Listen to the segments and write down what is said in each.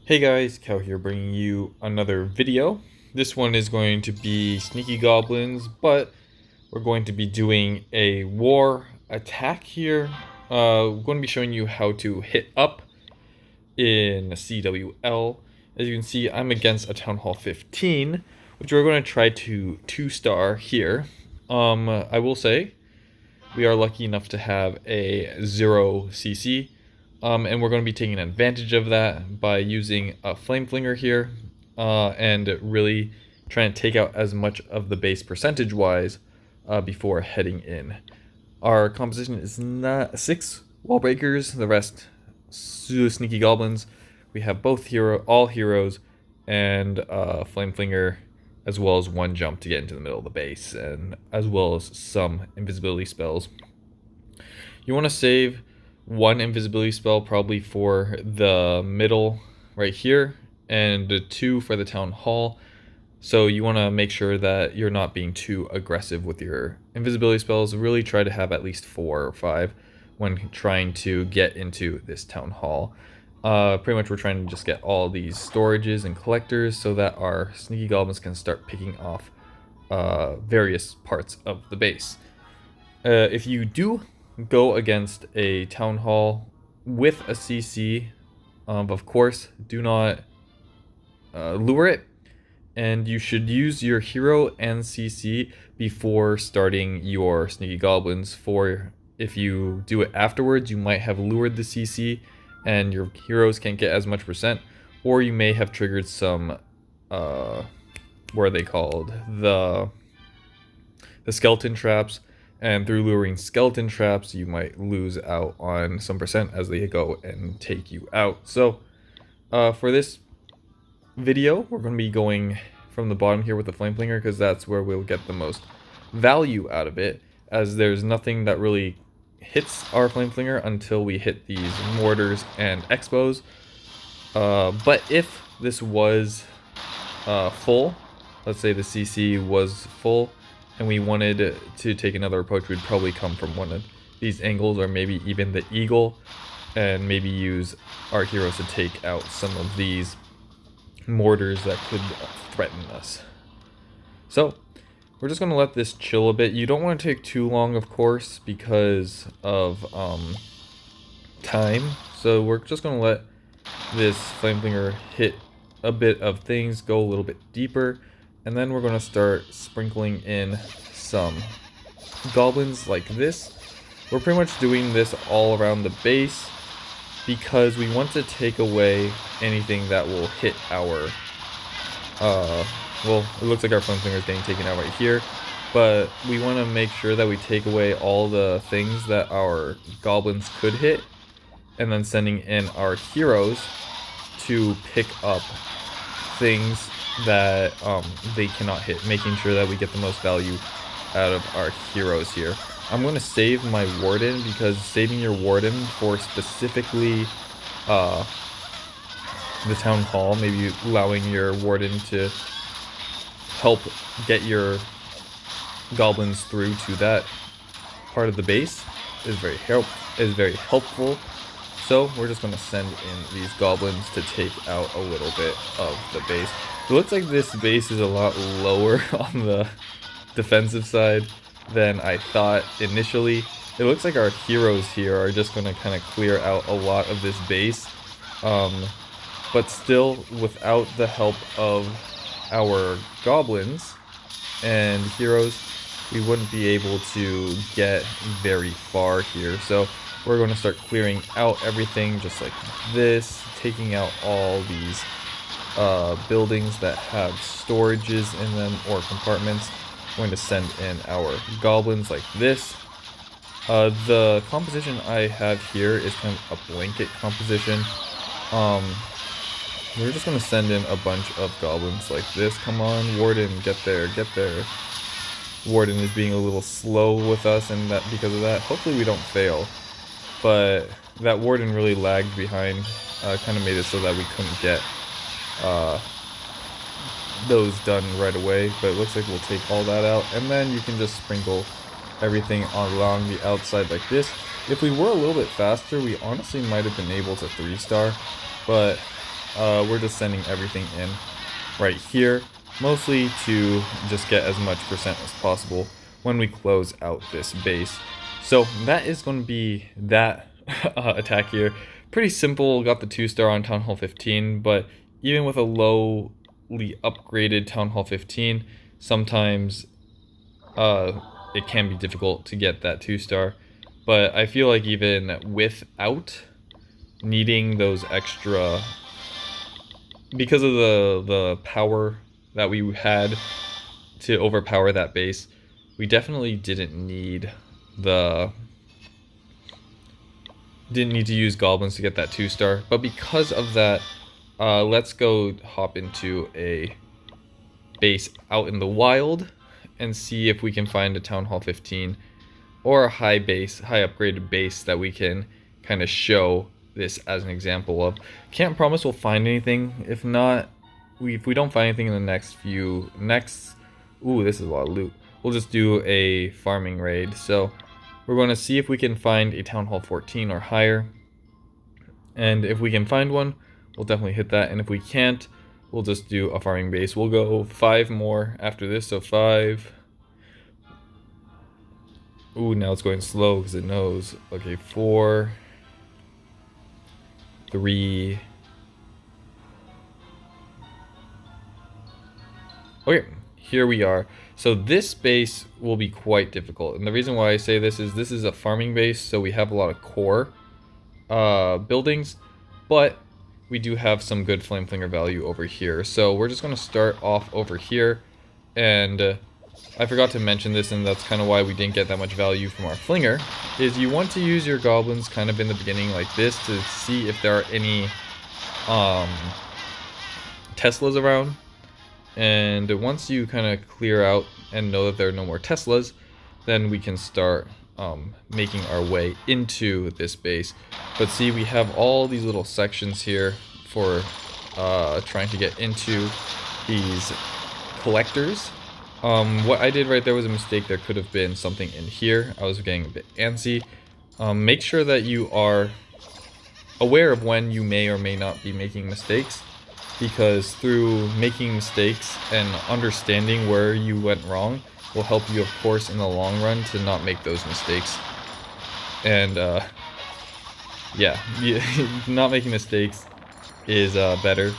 Hey guys, Cal here bringing you another video. This one is going to be sneaky goblins, but we're going to be doing a war attack here. We're going to be showing you how to hit up in CWL. As you can see, I'm against a Town Hall 15, which we're going to try to 2-star here. I will say, we are lucky enough to have a 0 CC. And we're going to be taking advantage of that by using a flame flinger here and really trying to take out as much of the base percentage-wise before heading in. Our composition is not 6 wall breakers, the rest sneaky goblins. We have all heroes, and flame flinger, as well as 1 jump to get into the middle of the base, and as well as some invisibility spells. You want to save 1 invisibility spell probably for the middle right here, and 2 for the town hall. So you want to make sure that you're not being too aggressive with your invisibility spells. Really try to have at least 4 or 5 when trying to get into this town hall. Pretty much we're trying to just get all these storages and collectors so that our sneaky goblins can start picking off various parts of the base. If you do go against a town hall with a CC, of course, do not lure it, and you should use your hero and CC before starting your sneaky goblins. For if you do it afterwards, you might have lured the CC and your heroes can't get as much percent, or you may have triggered some what are they called, the skeleton traps. And through luring skeleton traps, you might lose out on some percent as they go and take you out. So for this video, we're going to be going from the bottom here with the flame flinger, because that's where we'll get the most value out of it, as there's nothing that really hits our flame flinger until we hit these mortars and expos. But if this was full, let's say the CC was full, and we wanted to take another approach, we'd probably come from one of these angles, or maybe even the eagle, and maybe use our heroes to take out some of these mortars that could threaten us. So we're just going to let this chill a bit. You don't want to take too long, of course, because of time. So we're just going to let this flame flinger hit a bit of things, go a little bit deeper, and then we're going to start sprinkling in some goblins like this. We're pretty much doing this all around the base because we want to take away anything that will hit our well, it looks like our flame flinger is getting taken out right here, but we want to make sure that we take away all the things that our goblins could hit, and then sending in our heroes to pick up things that they cannot hit, making sure that we get the most value out of our heroes here. I'm going to save my warden, because saving your warden for specifically the town hall, maybe allowing your warden to help get your goblins through to that part of the base, is very helpful. So we're just going to send in these goblins to take out a little bit of the base. It looks like this base is a lot lower on the defensive side than I thought initially. It looks like our heroes here are just going to kind of clear out a lot of this base. But still, without the help of our goblins and heroes, we wouldn't be able to get very far here. So we're going to start clearing out everything just like this, taking out all these buildings that have storages in them or compartments. We're going to send in our goblins like this. The composition I have here is kind of a blanket composition. We're just going to send in a bunch of goblins like this. Come on, Warden, get there, get there. Warden is being a little slow with us, and that because of that, hopefully we don't fail. But that Warden really lagged behind, kind of made it so that we couldn't get those done right away. But it looks like we'll take all that out, and then you can just sprinkle everything along the outside like this. If we were a little bit faster, we honestly might have been able to 3-star, but we're just sending everything in right here, mostly to just get as much percent as possible when we close out this base. So that is going to be that attack here. Pretty simple, got the 2-star on Town Hall 15, but even with a lowly upgraded Town Hall 15, sometimes it can be difficult to get that 2-star. But I feel like even without needing those extra, because of the power that we had to overpower that base, we definitely didn't need to use goblins to get that 2-star. But because of that, let's go hop into a base out in the wild and see if we can find a Town Hall 15 or a high upgraded base that we can kind of show this as an example of. Can't promise we'll find anything. If not, if we don't find anything in the next ooh, this is a lot of loot. We'll just do a farming raid. So we're going to see if we can find a Town Hall 14 or higher. And if we can find one, we'll definitely hit that. And if we can't, we'll just do a farming base. We'll go 5 more after this, so 5. Ooh, now it's going slow because it knows. Okay, 4, 3. Okay, here we are. So this base will be quite difficult. And the reason why I say this is a farming base, so we have a lot of core buildings, but we do have some good flame flinger value over here. So we're just going to start off over here, and I forgot to mention this, and that's kind of why we didn't get that much value from our flinger, is you want to use your goblins kind of in the beginning like this to see if there are any Teslas around. And once you kind of clear out and know that there are no more Teslas, then we can start making our way into this base. But see, we have all these little sections here for trying to get into these collectors. What I did right there was a mistake. There could have been something in here. I was getting a bit antsy. Make sure that you are aware of when you may or may not be making mistakes, because through making mistakes and understanding where you went wrong will help you, of course, in the long run to not make those mistakes. And yeah, not making mistakes is better.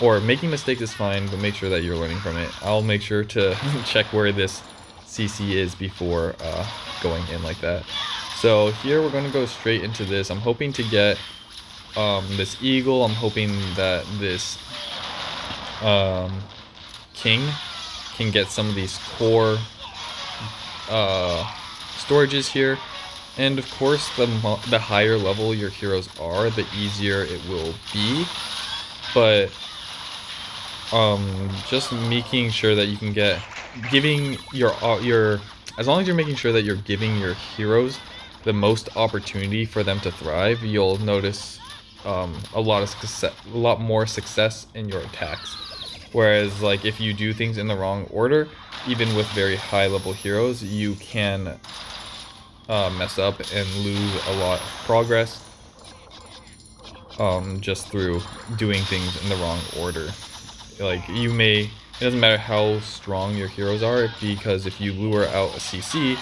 Or making mistakes is fine, but make sure that you're learning from it. I'll make sure to check where this CC is before going in like that. So here we're going to go straight into this. I'm hoping to get this eagle. I'm hoping that this king can get some of these core storages here. And of course, the higher level your heroes are, the easier it will be. But just making sure that you can giving your as long as you're making sure that you're giving your heroes the most opportunity for them to thrive, you'll notice a lot more success in your attacks. Whereas, like, if you do things in the wrong order, even with very high level heroes, you can mess up and lose a lot of progress just through doing things in the wrong order. Like, it doesn't matter how strong your heroes are, because if you lure out a CC,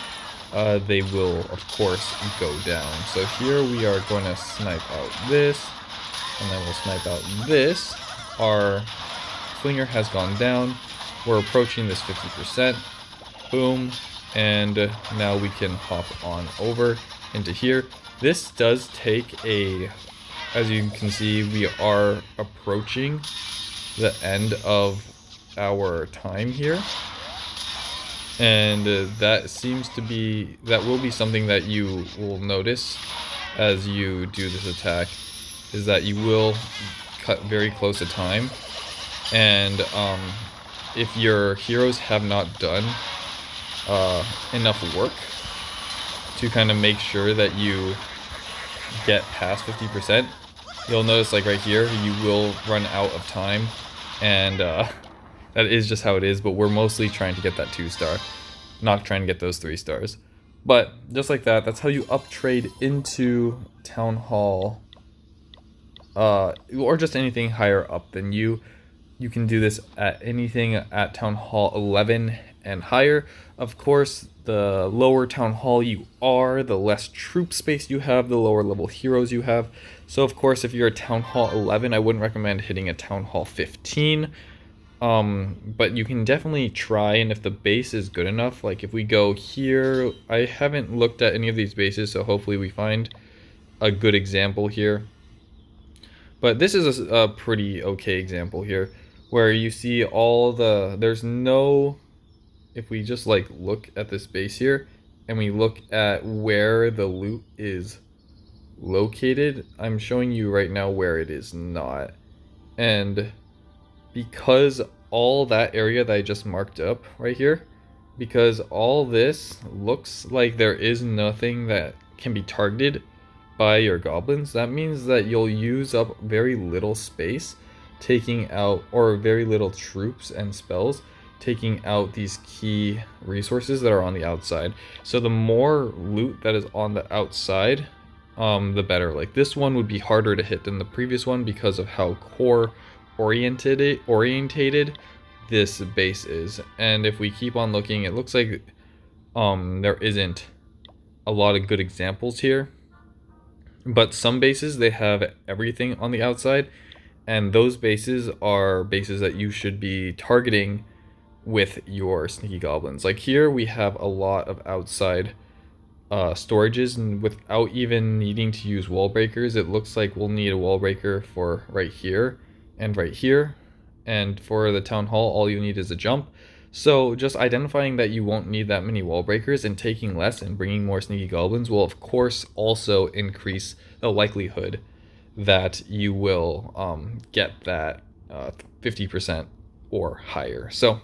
they will, of course, go down. So here we are going to snipe out this, and then we'll snipe out this. Our flinger has gone down. We're approaching this 50%. Boom. And now we can hop on over into here. This does take as you can see, we are approaching the end of our time here. And that will be something that you will notice as you do this attack, is that you will cut very close to time. And if your heroes have not done enough work to kind of make sure that you get past 50%, you'll notice, like right here, you will run out of time. And that is just how it is, but we're mostly trying to get that 2-star, not trying to get those 3 stars. But just like that, that's how you uptrade into Town Hall or just anything higher up than you. You can do this at anything at Town Hall 11 and higher. Of course, the lower Town Hall you are, the less troop space you have, the lower level heroes you have. So of course, if you're at Town Hall 11, I wouldn't recommend hitting a Town Hall 15. But you can definitely try, and if the base is good enough, like if we go here, I haven't looked at any of these bases, so hopefully we find a good example here. But this is a pretty okay example here, where you see all the, there's no, if we just like look at this base here, and we look at where the loot is located, I'm showing you right now where it is not. And because all that area that I just marked up right here, because all this looks like there is nothing that can be targeted by your goblins, that means that you'll use up very little space taking out, or very little troops and spells taking out these key resources that are on the outside. So the more loot that is on the outside, the better. Like this one would be harder to hit than the previous one because of how core orientated this base is. And if we keep on looking, it looks like there isn't a lot of good examples here. But some bases, they have everything on the outside, and those bases are bases that you should be targeting with your sneaky goblins. Like here we have a lot of outside storages, and without even needing to use wall breakers, it looks like we'll need a wall breaker for right here and right here. And for the town hall, all you need is a jump. So just identifying that you won't need that many wall breakers and taking less and bringing more sneaky goblins will of course also increase the likelihood that you will get that 50% or higher. So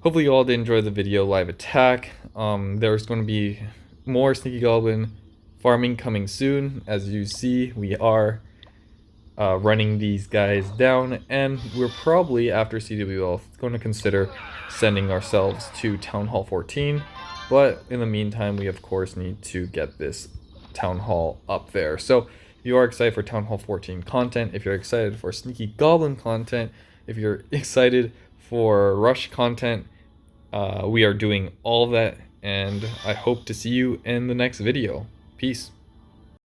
hopefully you all did enjoy the video live attack. There's going to be more sneaky goblin farming coming soon. As you see, we are running these guys down, and we're probably, after CWL, going to consider sending ourselves to Town Hall 14. But in the meantime, we of course need to get this Town Hall up there. So if you are excited for Town Hall 14 content, if you're excited for Sneaky Goblin content, if you're excited for Rush content, we are doing all of that, and I hope to see you in the next video. Peace.